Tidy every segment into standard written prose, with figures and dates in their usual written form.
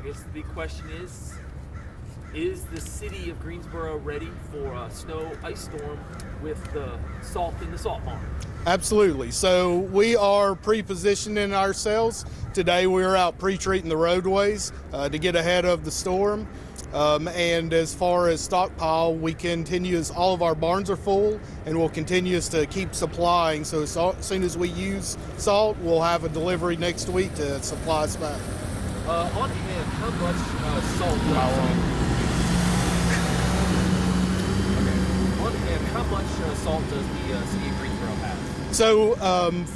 guess the big question is the city of Greensboro ready for a ice storm with the salt in the salt barn? Absolutely. So we are pre-positioning ourselves. Today we're out pre-treating the roadways to get ahead of the storm. And as far as stockpile, we continue as all of our barns are full, and we'll continue to keep supplying. So as soon as we use salt, we'll have a delivery next week to supply us back. On hand, how much salt how much salt does the city of Greensboro have? So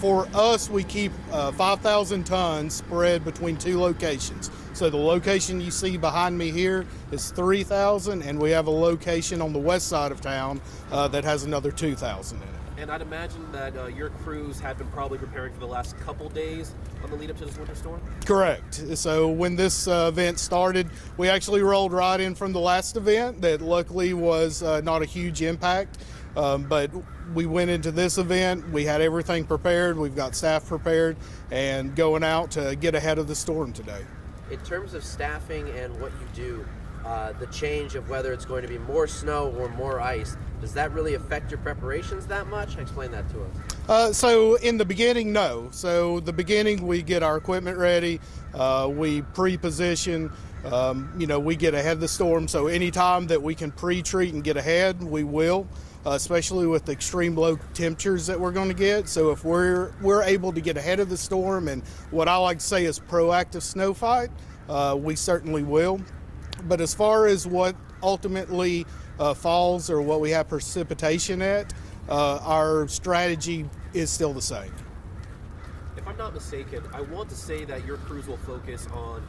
for us, we keep 5,000 tons spread between two locations. So the location you see behind me here is 3,000, and we have a location on the west side of town that has another 2,000 in it. And I'd imagine that your crews have been probably preparing for the last couple days on the lead up to this winter storm? Correct. So when this event started, we actually rolled right in from the last event that luckily was not a huge impact. But we went into this event, we had everything prepared, we've got staff prepared, and going out to get ahead of the storm today. In terms of staffing and what you do, the change of whether it's going to be more snow or more ice, does that really affect your preparations that much? Explain that to us. So in the beginning, no. So the beginning, we get our equipment ready, we pre-position, we get ahead of the storm. So anytime that we can pre-treat and get ahead, we will. Especially with the extreme low temperatures that we're going to get. So if we're able to get ahead of the storm and what I like to say is proactive snow fight, we certainly will. But as far as what ultimately falls or what we have precipitation at, our strategy is still the same. If I'm not mistaken, I want to say that your crews will focus on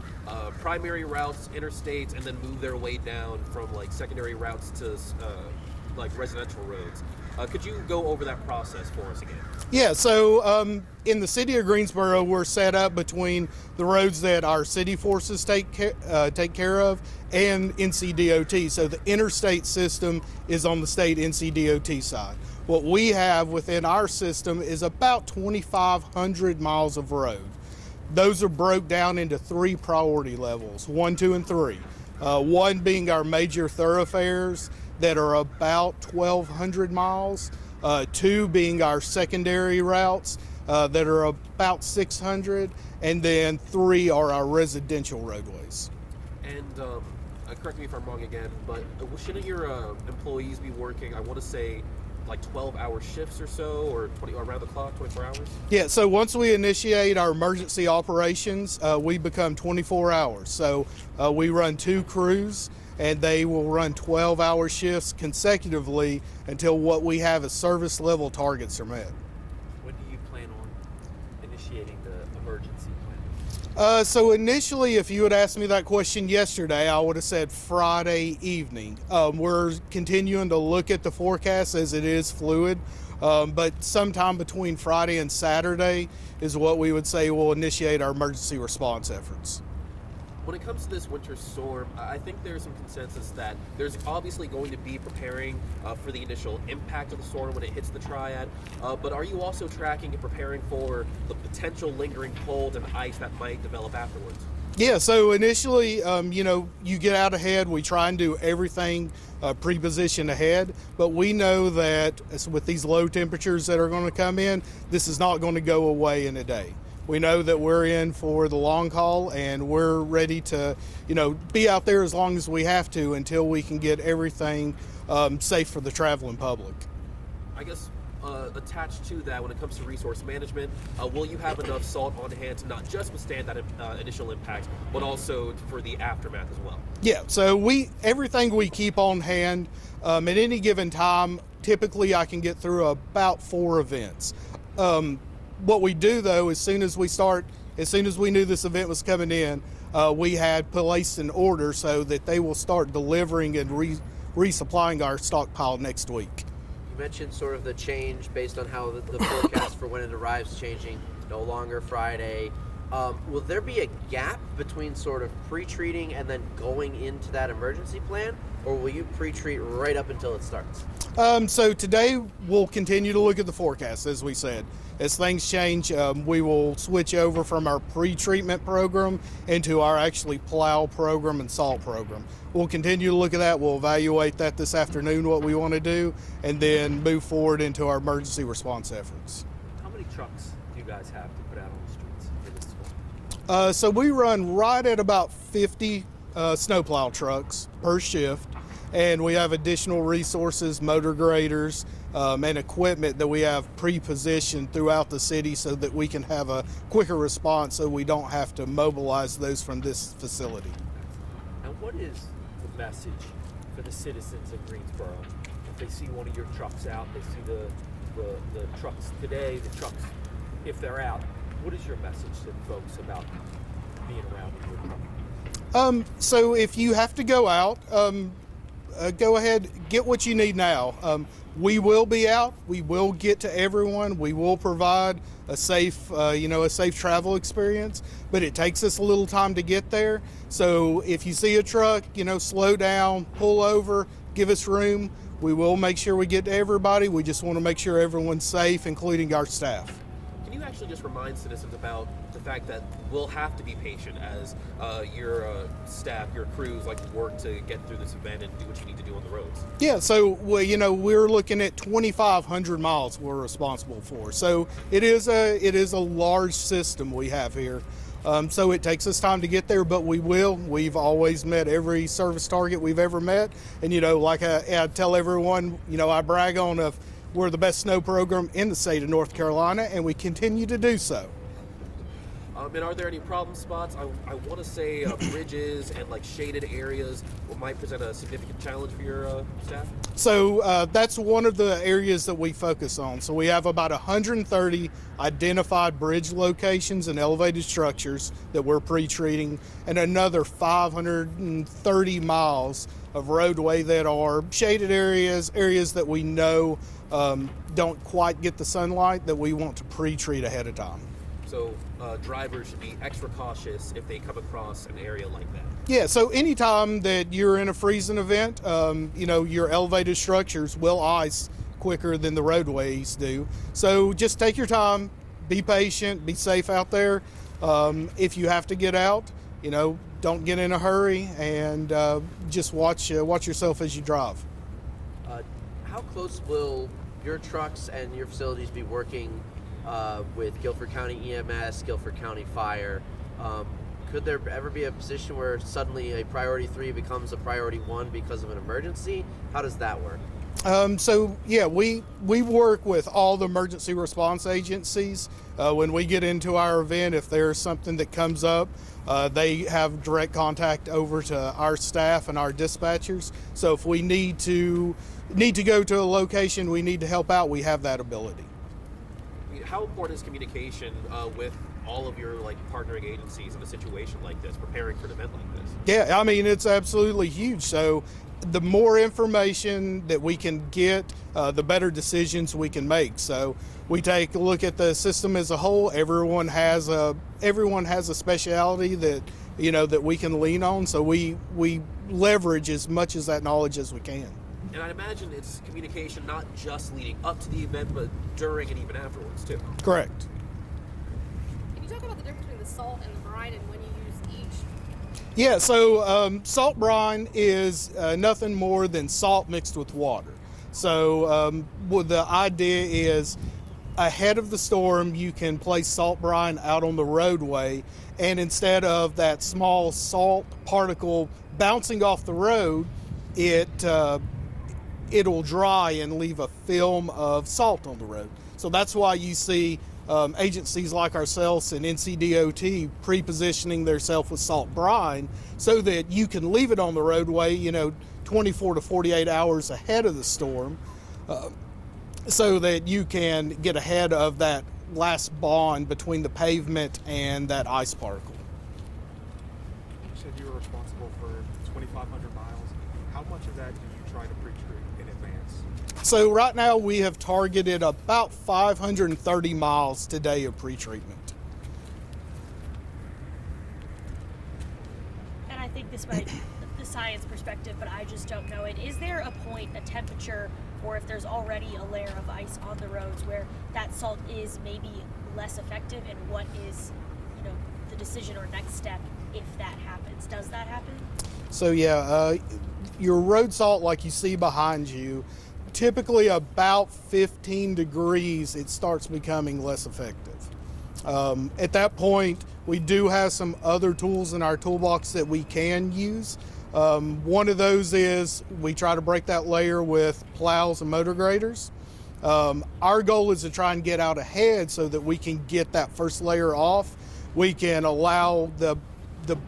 primary routes, interstates, and then move their way down from like secondary routes to like residential roads. Could you go over that process for us again? Yeah, so in the city of Greensboro, we're set up between the roads that our city forces take care of and NCDOT. So the interstate system is on the state NCDOT side. What we have within our system is about 2,500 miles of road. Those are broke down into three priority levels, 1, 2, and 3. 1 being our major thoroughfares that are about 1,200 miles, 2 being our secondary routes that are about 600, and then 3 are our residential roadways. And correct me if I'm wrong again, but shouldn't your employees be working, I want to say, like 12-hour shifts or so, or around the clock, 24 hours? Yeah, so once we initiate our emergency operations, we become 24 hours. So we run 2 crews, and they will run 12-hour shifts consecutively until what we have as service level targets are met. When do you plan on initiating the emergency plan? So initially, if you had asked me that question yesterday, I would have said Friday evening. We're continuing to look at the forecast as it is fluid, but sometime between Friday and Saturday is what we would say will initiate our emergency response efforts. When it comes to this winter storm, I think there's some consensus that there's obviously going to be preparing for the initial impact of the storm when it hits the triad, but are you also tracking and preparing for the potential lingering cold and ice that might develop afterwards? Yeah, so initially, you get out ahead. We try and do everything pre-positioned ahead, but we know that with these low temperatures that are going to come in, this is not going to go away in a day. We know that we're in for the long haul, and we're ready to, be out there as long as we have to until we can get everything safe for the traveling public. I guess attached to that, when it comes to resource management, will you have enough salt on hand to not just withstand that initial impact, but also for the aftermath as well? Yeah, so everything we keep on hand at any given time, typically I can get through about 4 events. What we do though, as soon as we knew this event was coming in, we had placed an order so that they will start delivering and resupplying our stockpile next week. You mentioned sort of the change based on how the forecast for when it arrives changing, no longer Friday, Will there be a gap between sort of pre-treating and then going into that emergency plan, or will you pre-treat right up until it starts? So today we'll continue to look at the forecast, as we said. As things change, we will switch over from our pre-treatment program into our actually plow program and salt program. We'll continue to look at that. We'll evaluate that this afternoon, what we want to do, and then move forward into our emergency response efforts. How many trucks do you guys have to put out on the streets for this storm? So we run right at about 50 snowplow trucks per shift, and we have additional resources, motor graders, and equipment that we have pre-positioned throughout the city so that we can have a quicker response so we don't have to mobilize those from this facility. And what is the message for the citizens of Greensboro? If they see one of your trucks out, they see the trucks today, the trucks, if they're out, what is your message to folks about being around with your truck? So if you have to go out, go ahead, get what you need now. We will be out. We will get to everyone. We will provide a safe, a safe travel experience. But it takes us a little time to get there. So if you see a truck, slow down, pull over, give us room. We will make sure we get to everybody. We just want to make sure everyone's safe, including our staff. Can you actually just remind citizens about the fact that we'll have to be patient as your staff, your crews work to get through this event and do what you need to do on the roads? Yeah, so we're looking at 2,500 miles we're responsible for. So it is a large system we have here. So it takes us time to get there, but we will. We've always met every service target we've ever met, and like I tell everyone, I brag on we're the best snow program in the state of North Carolina, and we continue to do so. And are there any problem spots? I want to say bridges and shaded areas might present a significant challenge for your staff. So that's one of the areas that we focus on. So we have about 130 identified bridge locations and elevated structures that we're pre-treating, and another 530 miles of roadway that are shaded areas that we know don't quite get the sunlight that we want to pre-treat ahead of time. So drivers should be extra cautious if they come across an area like that. Yeah, so anytime that you're in a freezing event, your elevated structures will ice quicker than the roadways do. So just take your time, be patient, be safe out there. If you have to get out, don't get in a hurry, and just watch yourself as you drive. How close will your trucks and your facilities be working with Guilford County EMS, Guilford County Fire? Could there ever be a position where suddenly a priority 3 becomes a priority 1 because of an emergency? How does that work? We work with all the emergency response agencies. When we get into our event, if there's something that comes up, they have direct contact over to our staff and our dispatchers. So if we need to go to a location, we need to help out, we have that ability. How important is communication with all of your partnering agencies in a situation like this, preparing for an event like this? Yeah, it's absolutely huge. So the more information that we can get, the better decisions we can make. So we take a look at the system as a whole. Everyone has a specialty that that we can lean on. So we leverage as much of that knowledge as we can. And I imagine it's communication not just leading up to the event, but during and even afterwards, too. Correct. Can you talk about the difference between the salt and the brine and when you use each? Yeah, so salt brine is nothing more than salt mixed with water. So the idea is ahead of the storm, you can place salt brine out on the roadway, and instead of that small salt particle bouncing off the road, it'll dry and leave a film of salt on the road. So that's why you see agencies like ourselves and NCDOT pre-positioning themselves with salt brine so that you can leave it on the roadway, 24 to 48 hours ahead of the storm, so that you can get ahead of that last bond between the pavement and that ice particle. You said you were responsible for 2,500 miles. How much of that do you try to pre-treat in advance? So right now we have targeted about 530 miles today of pre-treatment. think this might the science perspective, but I just don't know it. Is there a point, a temperature, or if there's already a layer of ice on the roads where that salt is maybe less effective, and what is, the decision or next step if that happens? Does that happen? So yeah, your road salt, like you see behind you, typically about 15 degrees, it starts becoming less effective. At that point, we do have some other tools in our toolbox that we can use. One of those is we try to break that layer with plows and motor graders. Our goal is to try and get out ahead so that we can get that first layer off. We can allow the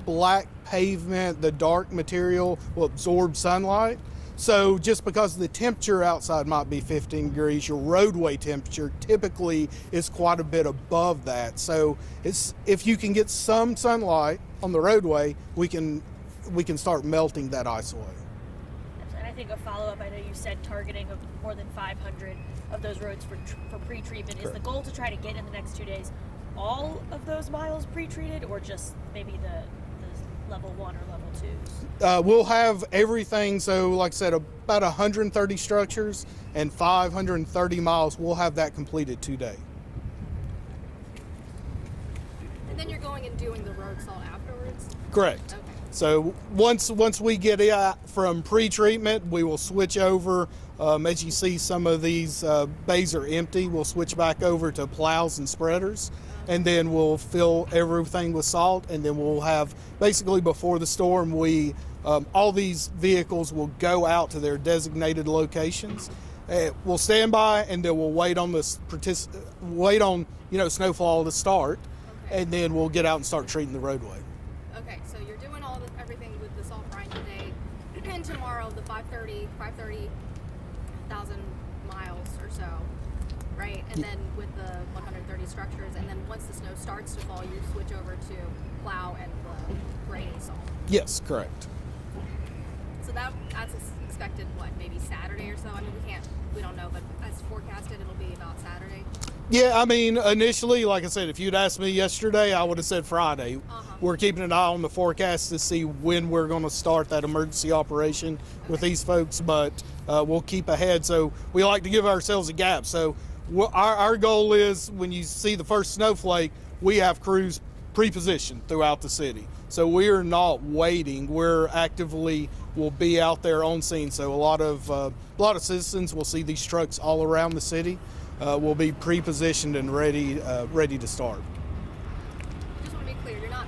black pavement, the dark material will absorb sunlight. So just because the temperature outside might be 15 degrees, your roadway temperature typically is quite a bit above that. So if you can get some sunlight on the roadway, we can start melting that ice away. And I think a follow-up, I know you said targeting of more than 500 of those roads for pre-treatment. Is the goal to try to get in the next 2 days all of those miles pre-treated, or just maybe the level 1 or level 2s? We'll have everything. So like I said, about 130 structures and 530 miles. We'll have that completed today. And then you're going and doing the road salt afterwards? Correct. Okay. So once we get it from pre-treatment, we will switch over. As you see, some of these bays are empty. We'll switch back over to plows and spreaders, and then we'll fill everything with salt. And then we'll have, basically before the storm, all these vehicles will go out to their designated locations. We'll stand by, and then we'll wait on snowfall to start, Okay. and then we'll get out and start treating the roadway. Okay, so you're doing everything with the salt brine today, and tomorrow the 530,000 miles or so, right? And then with the 130 structures, and then once the snow starts to fall, you switch over to plow and the grading salt. Yes, correct. So that's expected, what, maybe Saturday or so? I mean, we don't know, but as forecasted, it'll be about Saturday. Yeah, I mean, initially, like I said, if you'd asked me yesterday, I would have said Friday. Uh-huh. We're keeping an eye on the forecast to see when we're going to start that emergency operation with these folks, but we'll keep ahead. So we like to give ourselves a gap. So our goal is, when you see the first snowflake, we have crews pre-positioned throughout the city. So we're not waiting. We're actively will be out there on scene. So a lot of citizens will see these trucks all around the city. Will be pre-positioned and ready to start. Just want to be clear, you're not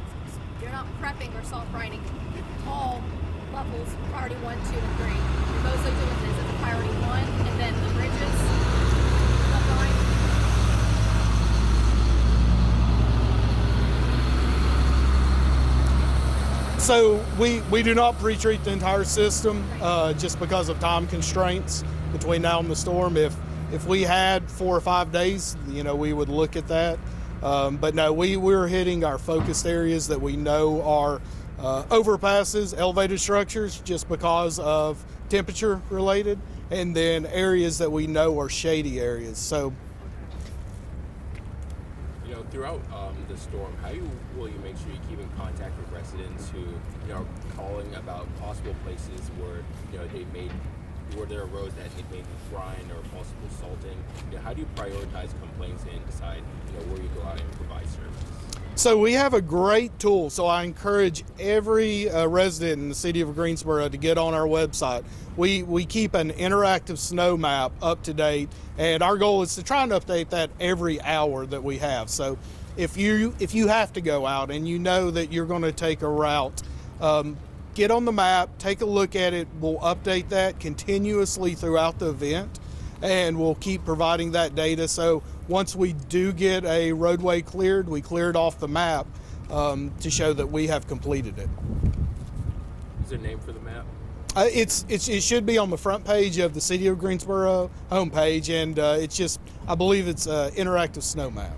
prepping or salt brining all levels, priority 1, 2, and 3. You're mostly doing this at the priority 1, and then the bridges. Is that right? So we do not pre-treat the entire system just because of time constraints between now and the storm. If we had 4 or 5 days, we would look at that. But no, we're hitting our focused areas that we know are overpasses, elevated structures, just because of temperature related, and then areas that we know are shady areas. So, throughout the storm, how will you make sure you keep in contact with residents who are calling about possible places where where there are roads that it may be brine or possible salting? How do you prioritize complaints and decide where you go out and provide service? So we have a great tool. So I encourage every resident in the city of Greensboro to get on our website. We keep an interactive snow map up to date, and our goal is to try and update that every hour that we have. So if you have to go out and you know that you're going to take a route, get on the map, take a look at it. We'll update that continuously throughout the event, and we'll keep providing that data. So once we do get a roadway cleared, we clear it off the map to show that we have completed it. Is there a name for the map? It should be on the front page of the City of Greensboro homepage, and I believe it's an interactive snow map.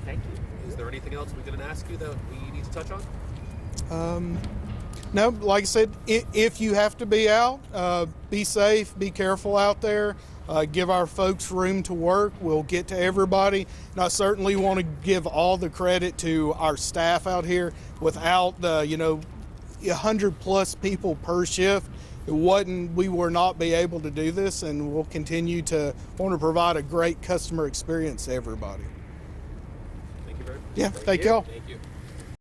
Thank you. Is there anything else we didn't ask you that we need to touch on? No, like I said, if you have to be out, be safe, be careful out there. Give our folks room to work. We'll get to everybody. And I certainly want to give all the credit to our staff out here. Without the 100 plus people per shift, we were not be able to do this, and we'll continue to want to provide a great customer experience to everybody. Thank you very much. Yeah, thank y'all. Thank you.